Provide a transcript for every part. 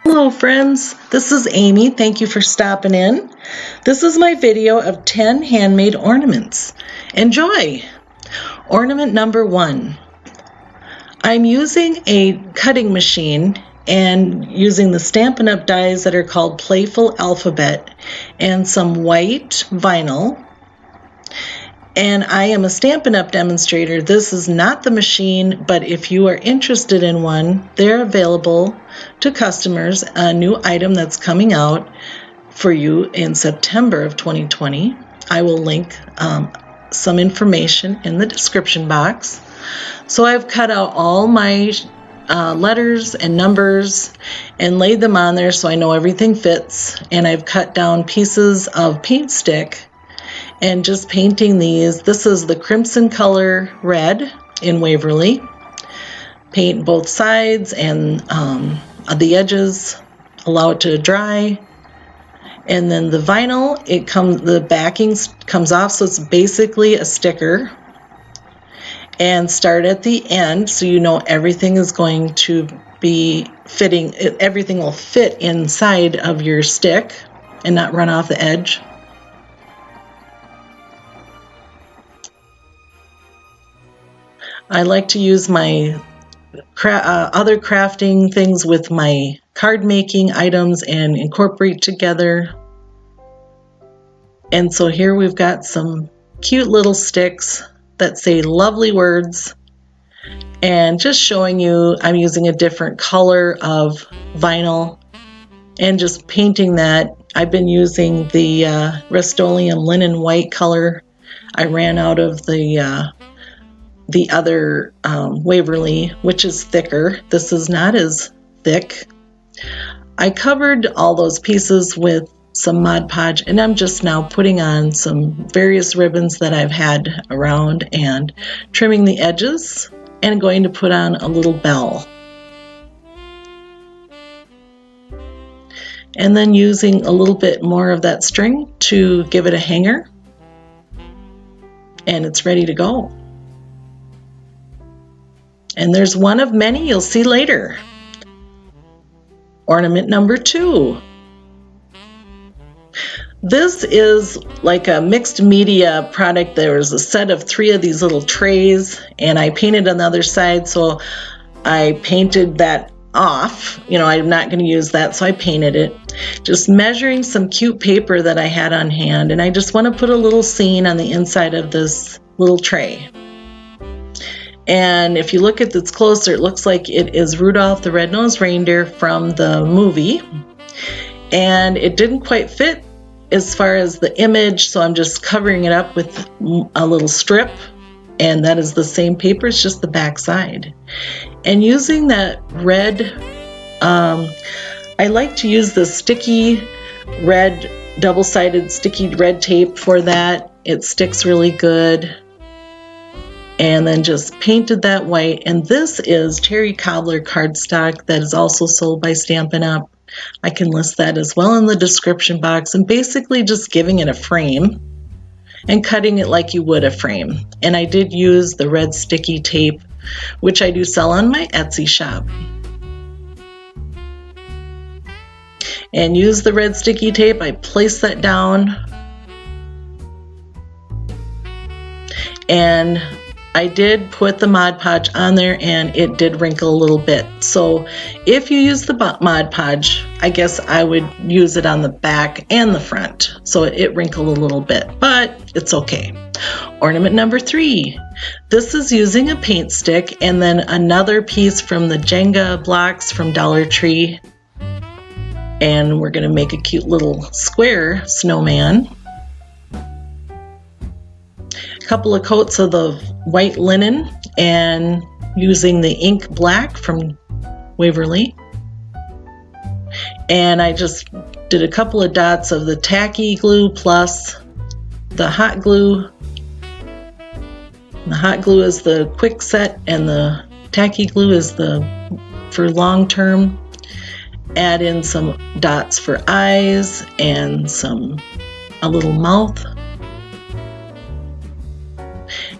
Hello friends, this is Amy. Thank you for stopping in. This is my video of 10 handmade ornaments. Enjoy! Ornament number 1. I'm using a cutting machine and using the Stampin' Up! Dies that are called Playful Alphabet and some white vinyl. And I am a Stampin' Up! Demonstrator. This is not the machine, but if you are interested in one, they're available to customers, a new item that's coming out for you in September of 2020. I will link some information in the description box. So I've cut out all my letters and numbers and laid them on there so I know everything fits, and I've cut down pieces of paint stick and just painting these. This is the crimson color red in Waverly. Paint both sides and the edges, allow it to dry. And then the vinyl, the backing comes off, so it's basically a sticker. And start at the end so you know everything is going to be fitting, everything will fit inside of your stick and not run off the edge. I like to use my other crafting things with my card making items and incorporate together. And so here we've got some cute little sticks that say lovely words, and just showing you I'm using a different color of vinyl and just painting that. I've been using the Rust-Oleum linen white color. I ran out of the other Waverly, which is thicker. This is not as thick. I covered all those pieces with some Mod Podge, and I'm just now putting on some various ribbons that I've had around and trimming the edges and going to put on a little bell. And then using a little bit more of that string to give it a hanger, and it's ready to go. And there's one of many you'll see later. Ornament number 2. This is like a mixed media product. There's a set of 3 of these little trays, and I painted on the other side, so I painted that off. You know, I'm not going to use that, so I painted it. Just measuring some cute paper that I had on hand, and I just want to put a little scene on the inside of this little tray. And if you look at this closer, it looks like it is Rudolph the Red-Nosed Reindeer from the movie. And it didn't quite fit as far as the image, so I'm just covering it up with a little strip. And that is the same paper, it's just the back side. And using that red, I like to use the sticky red, double-sided sticky red tape for that. It sticks really good. And then just painted that white. And this is cherry cobbler cardstock that is also sold by Stampin' Up! I can list that as well in the description box, and basically just giving it a frame and cutting it like you would a frame. And I did use the red sticky tape, which I do sell on my Etsy shop. And use the red sticky tape. I place that down, and I did put the Mod Podge on there, and it did wrinkle a little bit. So if you use the Mod Podge, I guess I would use it on the back and the front. So it wrinkled a little bit, but it's okay. Ornament number 3. This is using a paint stick and then another piece from the Jenga blocks from Dollar Tree. And we're going to make a cute little square snowman. Couple of coats of the white linen and using the ink black from Waverly. And I just did a couple of dots of the tacky glue plus the hot glue. The hot glue is the quick set and the tacky glue is for long term. Add in some dots for eyes and a little mouth.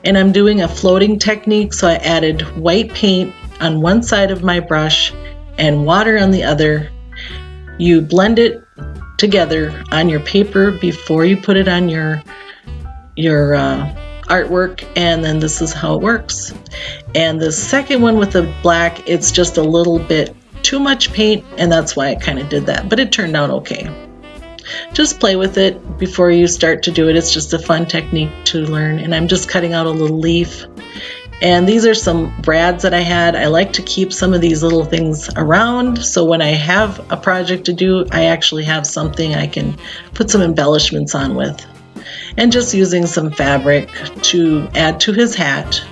And I'm doing a floating technique, so I added white paint on one side of my brush and water on the other, you blend it together on your paper before you put it on your artwork, and then this is how it works. And the second one with the black, it's just a little bit too much paint, and that's why I kind of did that, but it turned out okay. Just play with it before you start to do it. It's just a fun technique to learn. And I'm just cutting out a little leaf. And these are some brads that I had. I like to keep some of these little things around, so when I have a project to do, I actually have something I can put some embellishments on with. And just using some fabric to add to his hat.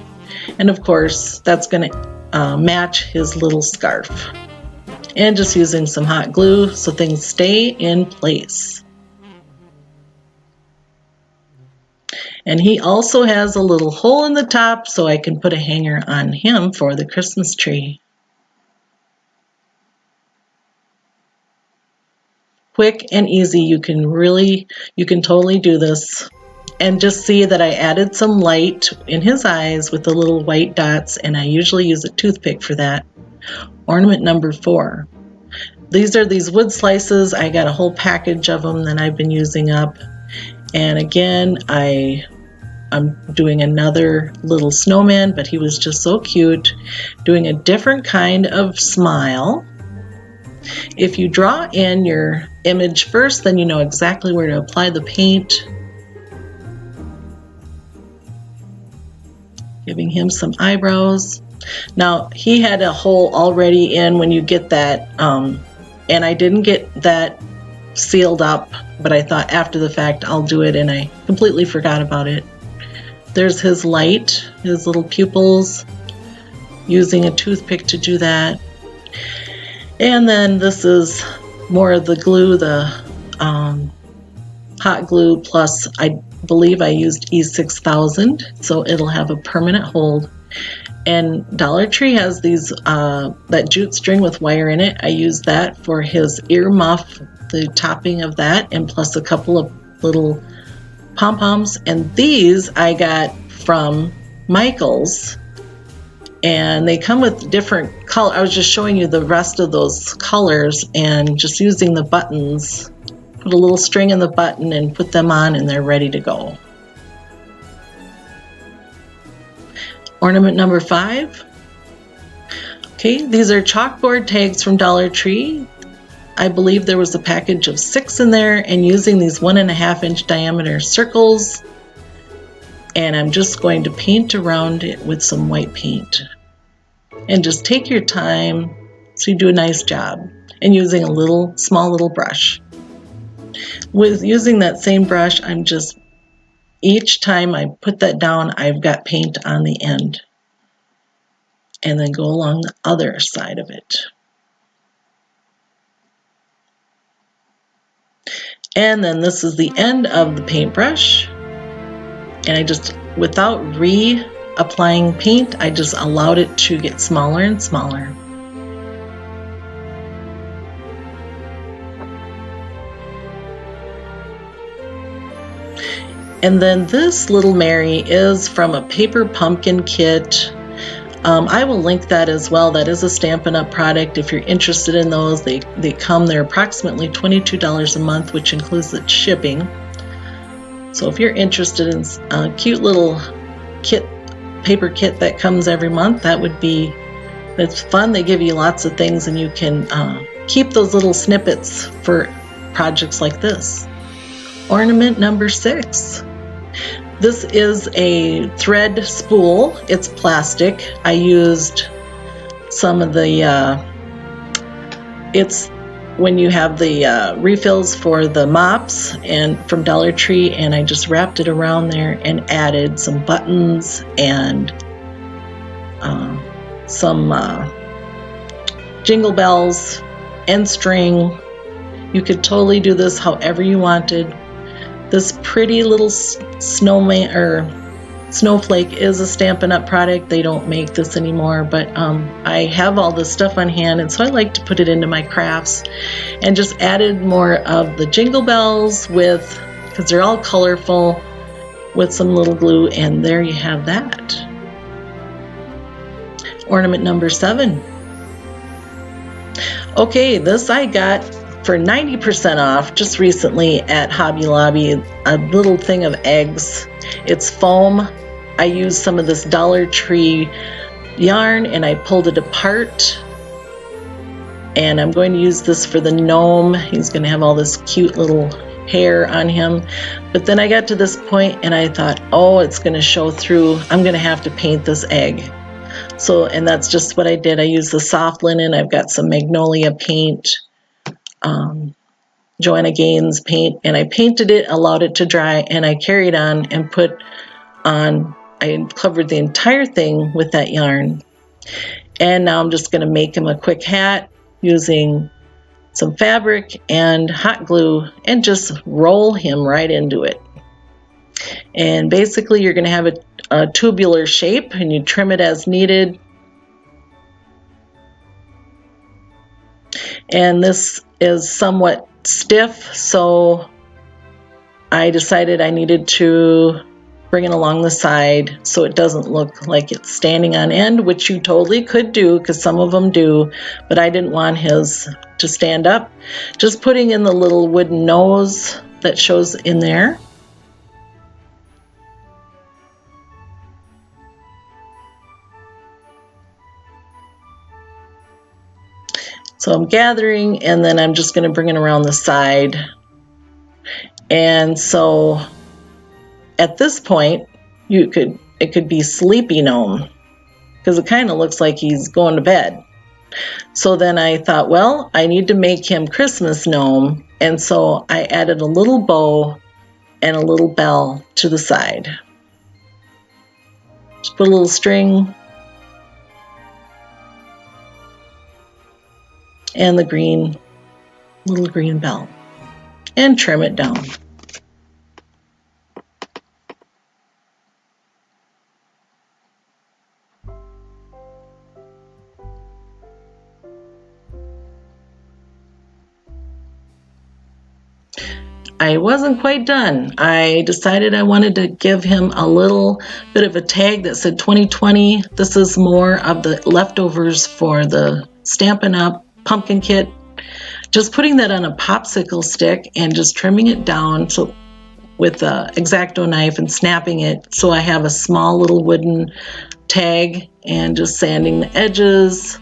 And of course, that's going to match his little scarf. And just using some hot glue so things stay in place. And he also has a little hole in the top so I can put a hanger on him for the Christmas tree. Quick and easy. You can totally do this. And just see that I added some light in his eyes with the little white dots, and I usually use a toothpick for that. Ornament number 4. These are these wood slices. I got a whole package of them that I've been using up. And again, I'm doing another little snowman, but he was just so cute. Doing a different kind of smile. If you draw in your image first, then you know exactly where to apply the paint. Giving him some eyebrows. Now, he had a hole already in when you get that, and I didn't get that sealed up, but I thought after the fact I'll do it, and I completely forgot about it. There's his light, his little pupils, using a toothpick to do that. And then this is more of the glue, the hot glue, plus I believe I used E6000, so it'll have a permanent hold. And Dollar Tree has these that jute string with wire in it. I used that for his ear muff, the topping of that, and plus a couple of little pom-poms. And these I got from Michael's, and they come with different color. I was just showing you the rest of those colors, and just using the buttons. Put a little string in the button and put them on, and they're ready to go. Ornament number 5. Okay, these are chalkboard tags from Dollar Tree. I believe there was a package of 6 in there, and using these 1.5 inch diameter circles. And I'm just going to paint around it with some white paint. And just take your time so you do a nice job. And using a small little brush. With using that same brush, I'm just, each time I put that down, I've got paint on the end. And then go along the other side of it. And then this is the end of the paintbrush. And I just, without reapplying paint, I just allowed it to get smaller and smaller. And then this little Mary is from a paper pumpkin kit. I will link that as well. That is a Stampin' Up! Product. If you're interested in those, they're approximately $22 a month, which includes the shipping. So if you're interested in a cute little paper kit that comes every month, it's fun. They give you lots of things, and you can keep those little snippets for projects like this. Ornament number 6. This is a thread spool. It's plastic. I used some of the, it's when you have the refills for the mops and from Dollar Tree, and I just wrapped it around there and added some buttons and some jingle bells and string. You could totally do this however you wanted. This pretty little snowman or snowflake is a Stampin' Up! Product. They don't make this anymore, but I have all this stuff on hand, and so I like to put it into my crafts. And just added more of the jingle bells because they're all colorful, with some little glue, and there you have that. Ornament number 7. Okay, this I got for 90% off just recently at Hobby Lobby a little thing of eggs. It's foam. I used some of this Dollar Tree yarn and I pulled it apart. And I'm going to use this for the gnome. He's going to have all this cute little hair on him. But then I got to this point and I thought, oh, it's going to show through. I'm going to have to paint this egg. So, and that's just what I did. I used the soft linen. I've got some magnolia paint, Joanna Gaines paint, and I painted it, allowed it to dry, and I carried on and put on, I covered the entire thing with that yarn. And now I'm just going to make him a quick hat using some fabric and hot glue and just roll him right into it. And basically you're going to have a tubular shape and you trim it as needed. And this is somewhat stiff, so I decided I needed to bring it along the side so it doesn't look like it's standing on end, which you totally could do because some of them do, but I didn't want his to stand up. Just putting in the little wooden nose that shows in there. So I'm gathering and then I'm just going to bring it around the side. And so at this point, it could be Sleepy Gnome because it kind of looks like he's going to bed. So then I thought, well, I need to make him Christmas Gnome, and so I added a little bow and a little bell to the side. Just put a little string and the little green bell and trim it down. I wasn't quite done. I decided I wanted to give him a little bit of a tag that said 2020. This is more of the leftovers for the Stampin' Up! Pumpkin kit. Just putting that on a popsicle stick and just trimming it down so with an X-Acto knife and snapping it so I have a small little wooden tag and just sanding the edges.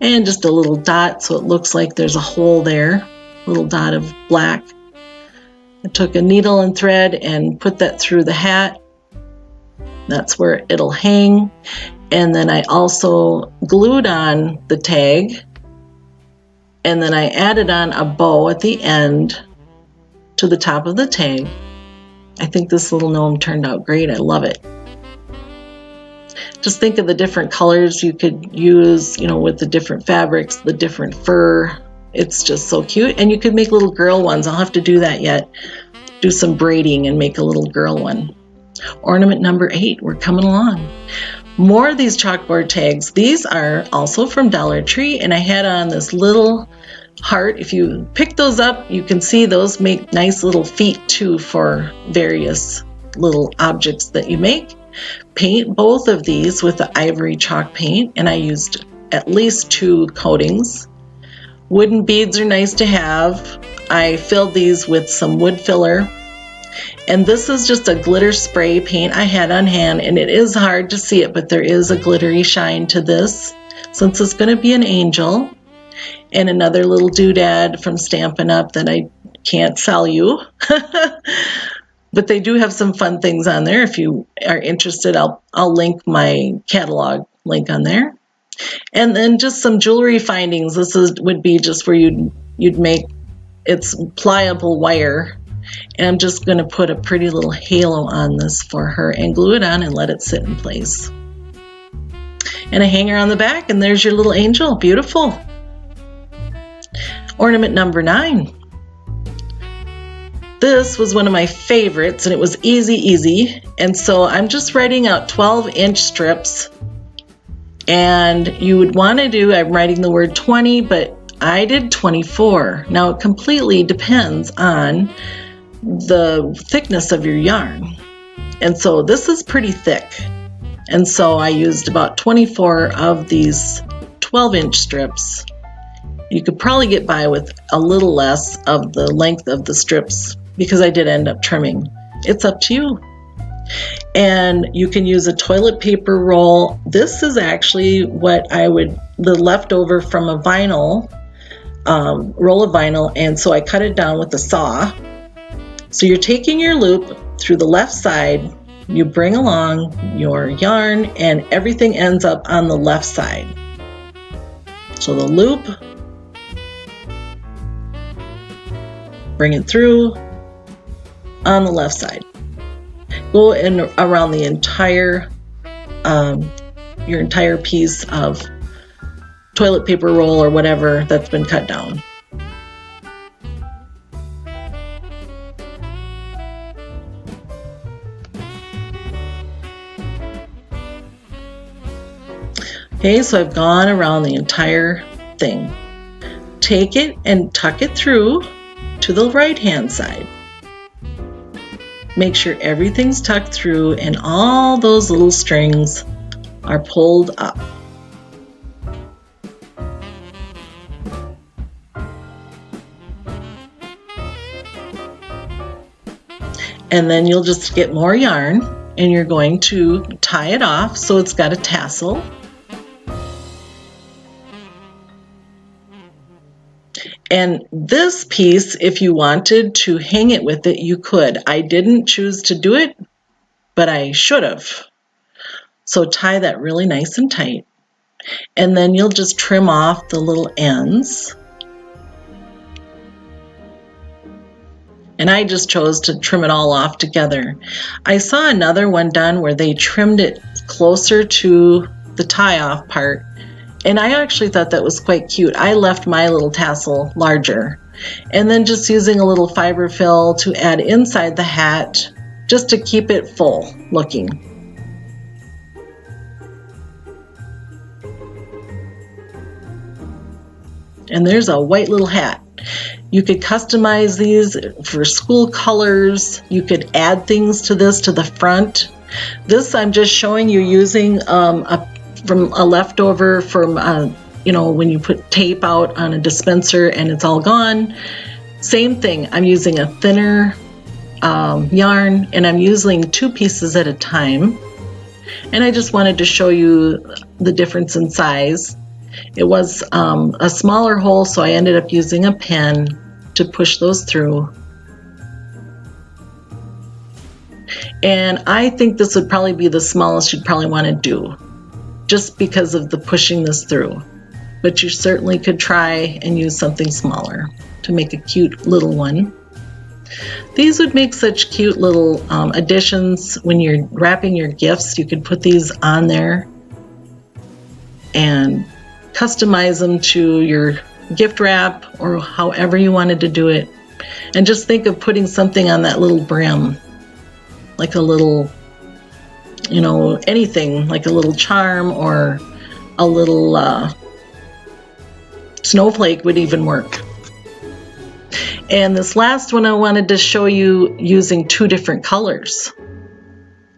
And just a little dot so it looks like there's a hole there, a little dot of black. I took a needle and thread and put that through the hat. That's where it'll hang. And then I also glued on the tag. And then I added on a bow at the end to the top of the tag. I think this little gnome turned out great. I love it. Just think of the different colors you could use, with the different fabrics, the different fur. It's just so cute. And you could make little girl ones. I'll have to do that yet. Do some braiding and make a little girl one. Ornament number 8, we're coming along. More of these chalkboard tags. These are also from Dollar Tree, and I had on this little heart. If you pick those up, you can see those make nice little feet too for various little objects that you make. Paint both of these with the ivory chalk paint, and I used at least 2 coatings. Wooden beads are nice to have. I filled these with some wood filler. And this is just a glitter spray paint I had on hand, and it is hard to see it, but there is a glittery shine to this since it's going to be an angel. And another little doodad from Stampin' Up! That I can't sell you. But they do have some fun things on there. If you are interested, I'll link my catalog link on there. And then just some jewelry findings. This would be just where you'd make it's pliable wire. And I'm just going to put a pretty little halo on this for her and glue it on and let it sit in place. And a hanger on the back, and there's your little angel. Beautiful. Ornament number 9. This was one of my favorites, and it was easy. And so I'm just writing out 12-inch strips. And you would want to do, I'm writing the word 20, but I did 24. Now it completely depends on the thickness of your yarn. And so this is pretty thick. And so I used about 24 of these 12-inch strips. You could probably get by with a little less of the length of the strips because I did end up trimming. It's up to you. And you can use a toilet paper roll. This is actually the leftover from a vinyl, roll of vinyl, and so I cut it down with a saw. So you're taking your loop through the left side, you bring along your yarn, and everything ends up on the left side. So the loop, bring it through on the left side. Go in around the entire, your entire piece of toilet paper roll or whatever that's been cut down. Okay, so I've gone around the entire thing. Take it and tuck it through to the right-hand side. Make sure everything's tucked through and all those little strings are pulled up. And then you'll just get more yarn and you're going to tie it off so it's got a tassel. And this piece, if you wanted to hang it with it, you could. I didn't choose to do it, but I should have. So tie that really nice and tight. And then you'll just trim off the little ends. And I just chose to trim it all off together. I saw another one done where they trimmed it closer to the tie-off part. And I actually thought that was quite cute. I left my little tassel larger. And then just using a little fiber fill to add inside the hat, just to keep it full looking. And there's a white little hat. You could customize these for school colors. You could add things to this to the front. This I'm just showing you using from a leftover from, you know, when you put tape out on a dispenser and it's all gone. Same thing, I'm using a thinner yarn and I'm using 2 pieces at a time. And I just wanted to show you the difference in size. It was a smaller hole, so I ended up using a pen to push those through. And I think this would probably be the smallest you'd probably want to do, just because of the pushing this through. But you certainly could try and use something smaller to make a cute little one. These would make such cute little additions when you're wrapping your gifts. You could put these on there and customize them to your gift wrap or however you wanted to do it. And just think of putting something on that little brim, like a little, you know, anything, like a little charm or a little snowflake would even work. And this last one I wanted to show you using 2 different colors.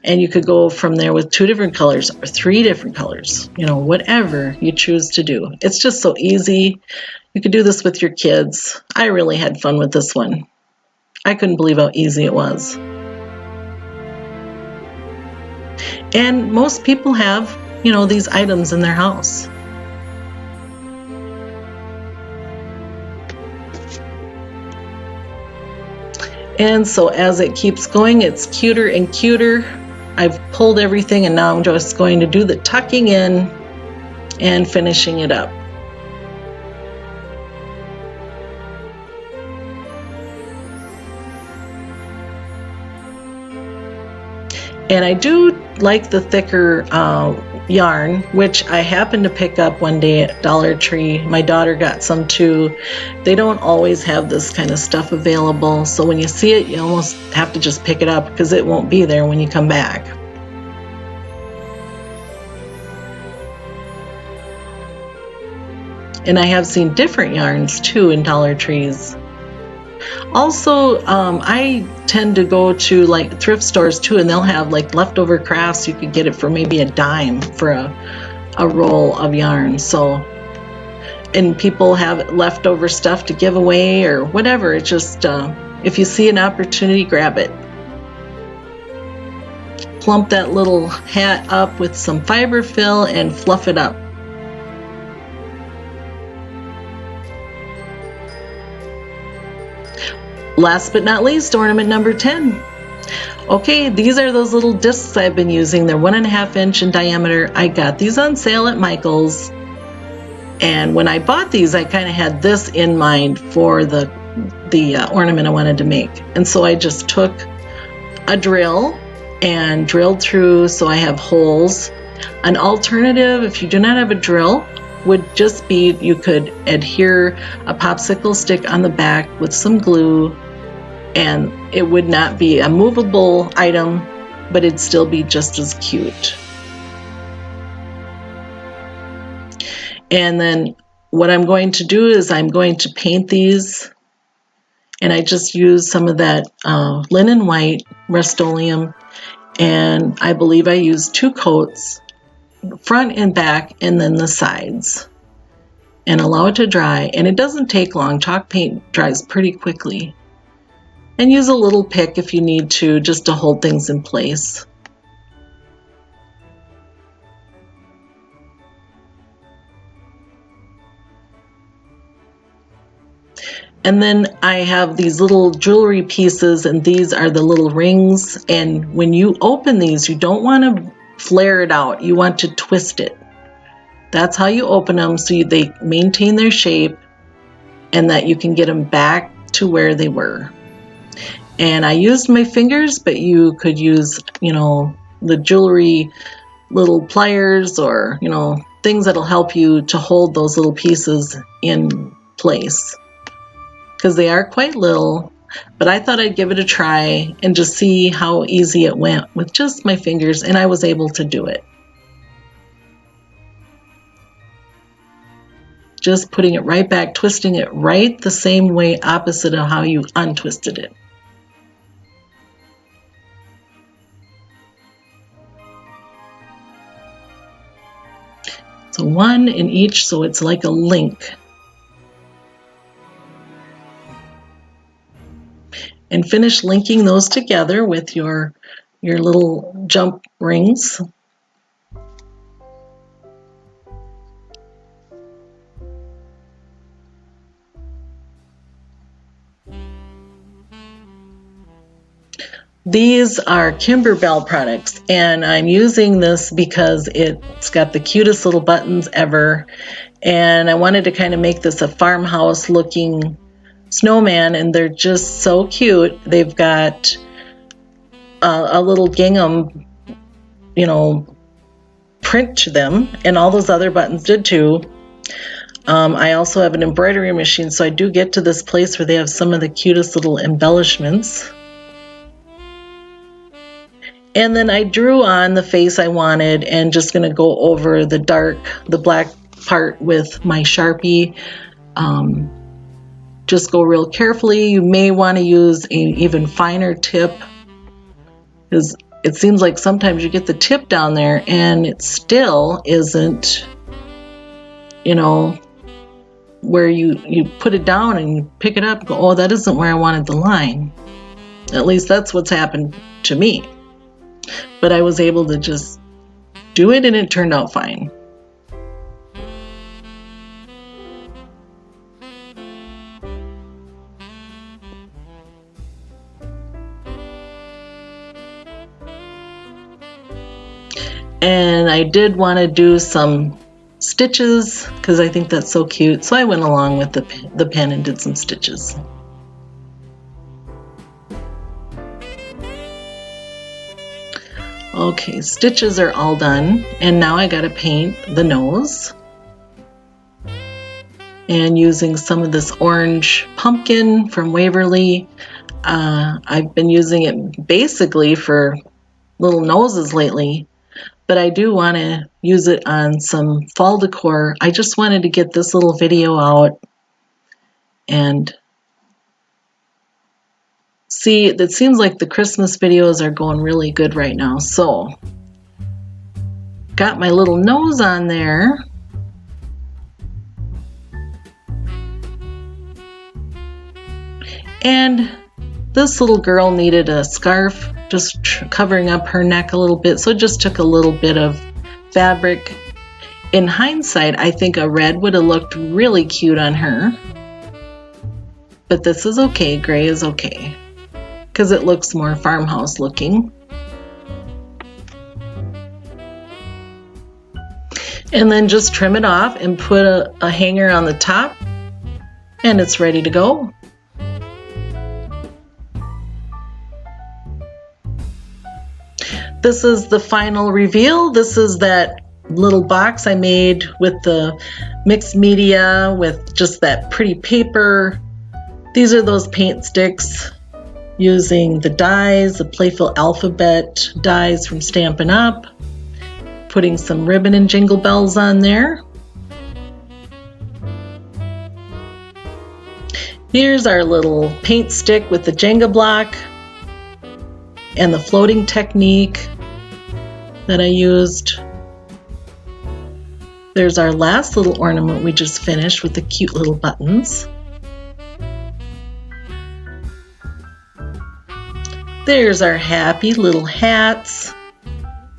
And you could go from there with 2 different colors or 3 different colors, you know, whatever you choose to do. It's just so easy. You could do this with your kids. I really had fun with this one. I couldn't believe how easy it was. And most people have, you know, these items in their house. And so as it keeps going, it's cuter and cuter. I've pulled everything and now I'm just going to do the tucking in and finishing it up. And I do like the thicker yarn, which I happened to pick up one day at Dollar Tree. My daughter got some too. They don't always have this kind of stuff available, so when you see it, you almost have to just pick it up because it won't be there when you come back. And I have seen different yarns too in Dollar Trees. Also, I tend to go to like thrift stores too, and they'll have like leftover crafts. You could get it for maybe $0.10 for a roll of yarn. So and people have leftover stuff to give away or whatever. It's just, if you see an opportunity, grab it. Plump that little hat up with some fiber fill and fluff it up. Last but not least, ornament number 10. Okay, these are those little discs I've been using. They're 1.5 inch in diameter. I got these on sale at Michael's. And when I bought these, I kind of had this in mind for the ornament I wanted to make. And so I just took a drill and drilled through so I have holes. An alternative, if you do not have a drill, would just be you could adhere a popsicle stick on the back with some glue, and it would not be a movable item, but it'd still be just as cute. And then what I'm going to do is I'm going to paint these, and I just use some of that linen white Rust-Oleum, and I believe I used 2 coats, front and back, and then the sides, and allow it to dry. And it doesn't take long. Chalk paint dries pretty quickly. And use a little pick if you need to, just to hold things in place. And then I have these little jewelry pieces, and these are the little rings. And when you open these, you don't want to flare it out. You want to twist it. That's how you open them, so they maintain their shape and that you can get them back to where they were. And I used my fingers, but you could use, the jewelry little pliers or, things that'll help you to hold those little pieces in place. Because they are quite little, but I thought I'd give it a try and just see how easy it went with just my fingers, and I was able to do it. Just putting it right back, twisting it right the same way opposite of how you untwisted it. So 1 in each, so it's like a link. And finish linking those together with your little jump rings. These are Kimberbell products, and I'm using this because it's got the cutest little buttons ever, and I wanted to kind of make this a farmhouse looking snowman, and they're just so cute. They've got a little gingham, print to them, and all those other buttons did too. I also have an embroidery machine, so I do get to this place where they have some of the cutest little embellishments. And then I drew on the face I wanted, and just going to go over the black part with my Sharpie. Just go real carefully. You may want to use an even finer tip, because it seems like sometimes you get the tip down there and it still isn't, where you put it down and you pick it up and go, oh, that isn't where I wanted the line. At least that's what's happened to me. But I was able to just do it, and it turned out fine. And I did want to do some stitches because I think that's so cute. So I went along with the pen and did some stitches. Okay, stitches are all done, and now I gotta paint the nose. And using some of this orange pumpkin from Waverly. I've been using it basically for little noses lately, but I do want to use it on some fall decor. I just wanted to get this little video out and see, it seems like the Christmas videos are going really good right now. So, got my little nose on there. And this little girl needed a scarf, just covering up her neck a little bit, so it just took a little bit of fabric. In hindsight, I think a red would have looked really cute on her. But this is okay, gray is okay, because it looks more farmhouse looking. And then just trim it off and put a hanger on the top, and it's ready to go. This is the final reveal. This is that little box I made with the mixed media with just that pretty paper. These are those paint sticks using the dies, the Playful alphabet dies from Stampin' Up. Putting some ribbon and jingle bells on there. Here's our little paint stick with the Jenga block and the floating technique that I used. There's our last little ornament we just finished with the cute little buttons. There's our happy little hats.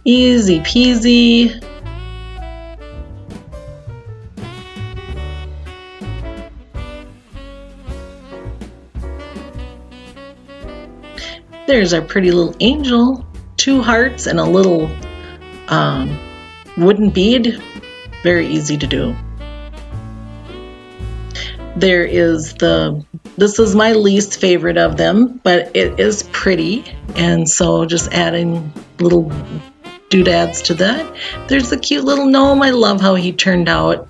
Easy peasy. There's our pretty little angel. 2 hearts and a little wooden bead. Very easy to do. There is this is my least favorite of them, but it is pretty, and so just adding little doodads to that. There's the cute little gnome. I love how he turned out.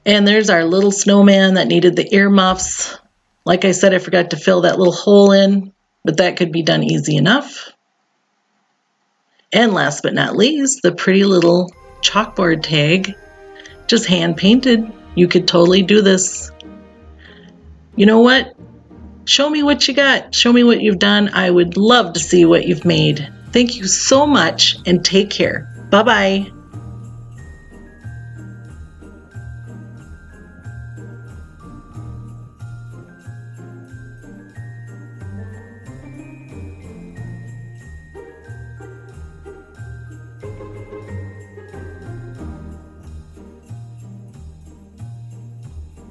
And there's our little snowman that needed the earmuffs. Like I said, I forgot to fill that little hole in, but that could be done easy enough. And last but not least, the pretty little chalkboard tag, just hand painted. You could totally do this. You know what? Show me what you got. Show me what you've done. I would love to see what you've made. Thank you so much and take care. Bye-bye.